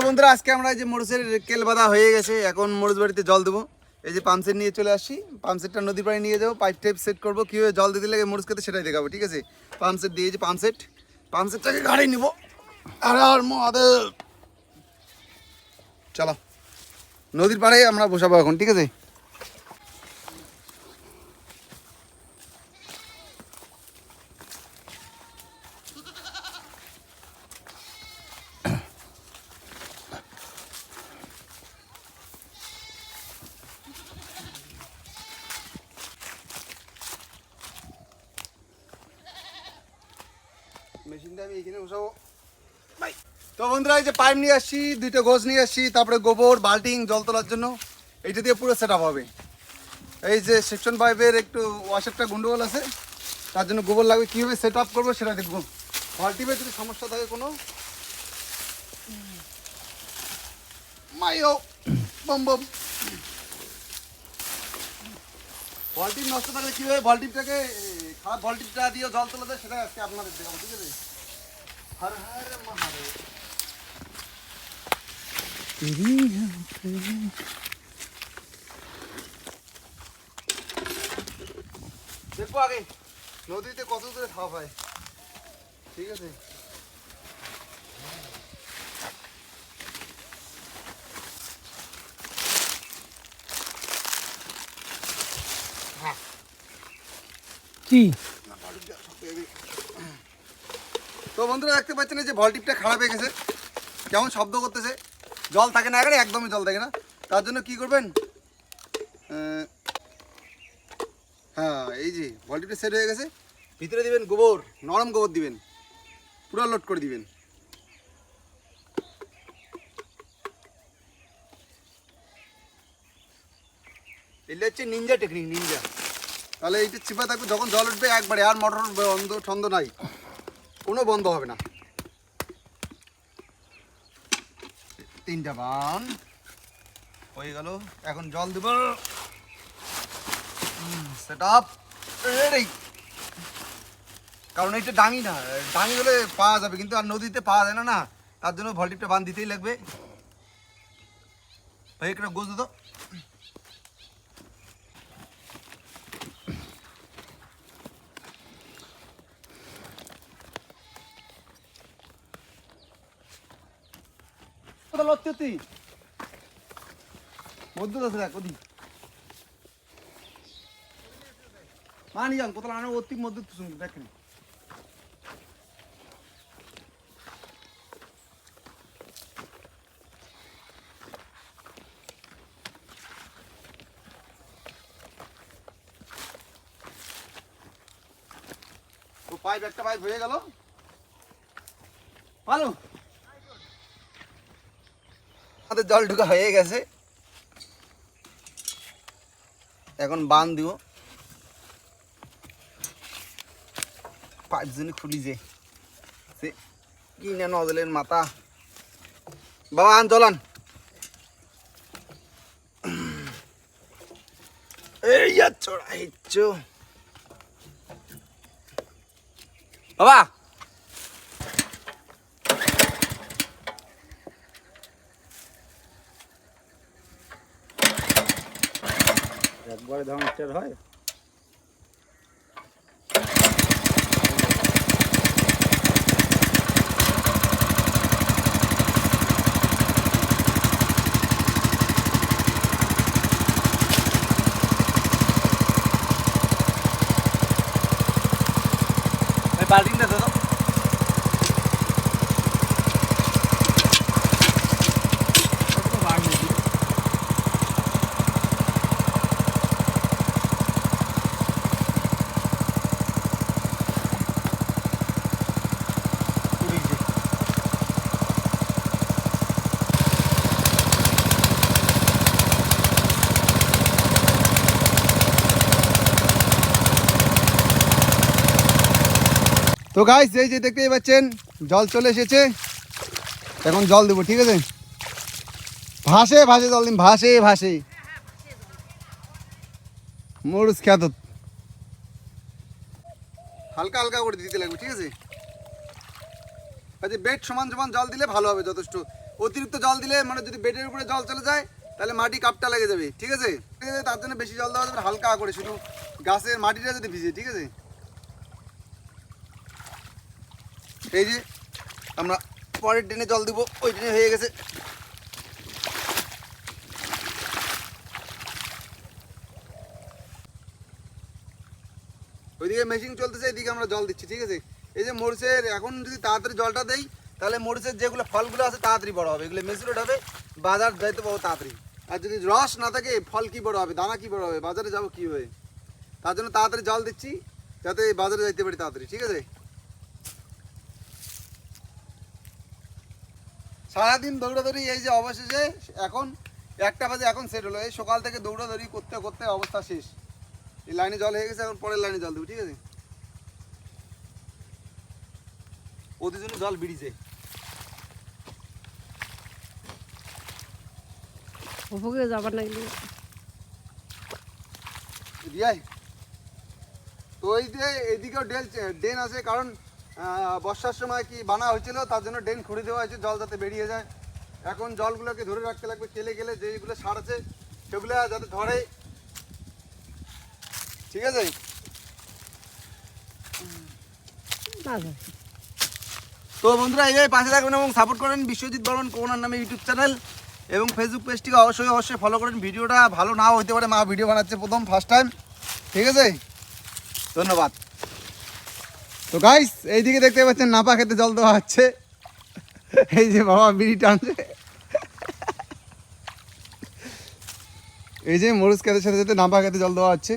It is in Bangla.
বন্ধুরা আজকে আমরা এই যে মরুচের কেল বাঁধা হয়ে গেছে, এখন মরুচ বাড়িতে জল দেবো। এই যে পাম্প সেট নিয়ে চলে আসছি, পাম্প সেটটা নদীর পাড়ে নিয়ে যাবো, পাইপ টাইপ সেট করবো, কীভাবে জল দিতে লাগে মরুচ খেতে সেটাই দেখাবো। ঠিক আছে, পাম্প সেট দিয়ে যে পাম্প সেটটাকে গাড়ি নিবো। আর মহাদেব চলো নদীর পাড়ে আমরা বসাবো এখন। ঠিক আছে, মেশিনটা আমি এখানে বসাবো। তো বন্ধুরা এই যে পাইপ নিয়ে আসছি, দুইটা গোছ নিয়ে আসছি, তারপরে গোবর বাল্টিং জল তোলার জন্য এইটা দিয়ে পুরো সেট আপ হবে। এই যে সেকশন পাইপের একটু ওয়াশেরটা গন্ডগোল আছে, তার জন্য গোবর লাগবে। কীভাবে সেট আপ করবো সেটা দেখবো। বাল্টিপে যদি সমস্যা থাকে কোনো মাইও বম বম ভল্টিপ নষ্ট থাকলে কীভাবে ভল্টিপটাকে খারাপ ভল্টিপটা দিয়ে জল তোলা যায় সেটা আজকে আপনাদের দেখাবো। ঠিক আছে, হর হর মহাদেব। দেখবো আগে নদীতে কত দূরে খাওয়া হয়। ঠিক আছে, কি তো বন্ধুরা দেখতে পাচ্ছেন যে ভল্টিপটা খারাপ হয়ে গেছে, কেমন শব্দ করতেছে, জল থাকে না এখানে, একদমই জল থাকে না। তার জন্য কি করবেন, হ্যাঁ এই যে ভল্টিপটা সেট হয়ে গেছে, ভিতরে দিবেন গোবর, নরম গোবর দিবেন, পুরো লোড করে দিবেন। এগুলো হচ্ছে নিনজা টেকনিক, নিনজা। তাহলে এইটা চিপা থাকবে, যখন জল উঠবে একবারে, আর মোটর বন্ধ ছন্দ নাই, কোনো বন্ধ হবে না। তিনটা বান হয়ে গেল, এখন জল দেব। Set up ready. কারণ এইটা ডাঙি না, ডাঙি হলে পাওয়া যাবে কিন্তু আর নদীতে পাওয়া যায় না, না তার জন্য ভল্টিপটা বান দিতেই লাগবে। ভাই একটা গোছ দিত, লড়তে মধ্য আছে দেখ ওদি মানি যান কোথাও আনো অতি মধ্য দেখেন। তো পাইপ একটা পাইপ হয়ে গেল ভালো, আমাদের জল ঢুকা হয়ে গেছে। এখন বান দিব, পাইপ জন্য খুলি যে কি না নজলের মাথা। বাবা আন চলান, এই চড়া হিচ্ছ বাবা। একবারে ধামাচার হয়। বাল্টিংটা দাদা তো গাইস এই যে দেখতেই পাচ্ছেন জল চলে এসেছে, এখন জল দেবো। ঠিক আছে, ভাসে ভাসে জল দিন, ভাসে ভাসে মরুচ খ্যাত হালকা হালকা করে দিতে লাগবে। ঠিক আছে, বেড সমান সমান জল দিলে ভালো হবে যথেষ্ট। অতিরিক্ত জল দিলে মানে যদি বেডের উপরে জল চলে যায় তাহলে মাটি কাপটা লেগে যাবে, ঠিক আছে? তার জন্য বেশি জল দেওয়া যাবে না, হালকা করে শুধু গাছের মাটিটা যদি ভিজে, ঠিক আছে? এই যে আমরা পরের ড্রেনে জল দিব, ওই ড্রেনে হয়ে গেছে। ওইদিকে মেশিন চলতেছে, এদিকে আমরা জল দিচ্ছি, ঠিক আছে? এই যে মরিচের এখন যদি তাড়াতাড়ি জলটা দেই তাহলে মরিচের যেগুলো ফলগুলো আছে তাড়াতাড়ি বড় হবে, এগুলো মেচুরেট হবে, বাজার যাইতে পারবো তাড়াতাড়ি। আর যদি রস না থাকে ফল কি বড় হবে, দানা কি বড় হবে, বাজারে যাবো কি হয়ে? তার জন্য তাড়াতাড়ি জল দিচ্ছি যাতে বাজারে যাইতে পারি তাড়াতাড়ি, ঠিক আছে? সারাদিন দৌড়াদৌড়ি, এই যে অবশেষে এখন 1টা বাজে, এখন সেট হলো। এই সকাল থেকে দৌড়াদৌড়ি করতে করতে অবস্থা শেষ। এই লাইনে জল হয়ে গেছে, এখন পরের লাইনে জল দেবো, ঠিক আছে? ওদের জন্য জল বেরিয়েছে। ওপরে যাবার না গেলে রিয়াই তো এই যে এদিকেও ড্রেন আছে, কারণ বর্ষার সময় কি বানা হয়েছিল, তার জন্য ড্রেন খুঁড়ে দেওয়া হয়েছে জল যাতে বেরিয়ে যায়। এখন জলগুলোকে ধরে রাখতে লাগবে, কেলে গেলে যেগুলো সার আছে সেগুলো যাতে ধরে, ঠিক আছে? না যায়। তো বন্ধুরা এইভাবে পাশে থাকবেন এবং সাপোর্ট করেন বিশ্বজিৎ বর্মন কোনার নামে ইউটিউব চ্যানেল এবং ফেসবুক পেজটিকে অবশ্যই ফলো করেন। ভিডিওটা ভালো নাও হতে পারে, মা ভিডিও বানাচ্ছে প্রথম ফার্স্ট টাইম, ঠিক আছে? ধন্যবাদ। তো গাইস এইদিকে দেখতে পাচ্ছেন নাপা খেতে জল দেওয়া হচ্ছে, এই যে বাবা বিড়ি টানছে, এই যে মরুচ খেতের সাথে সাথে নাপা খেতে জল দেওয়া হচ্ছে।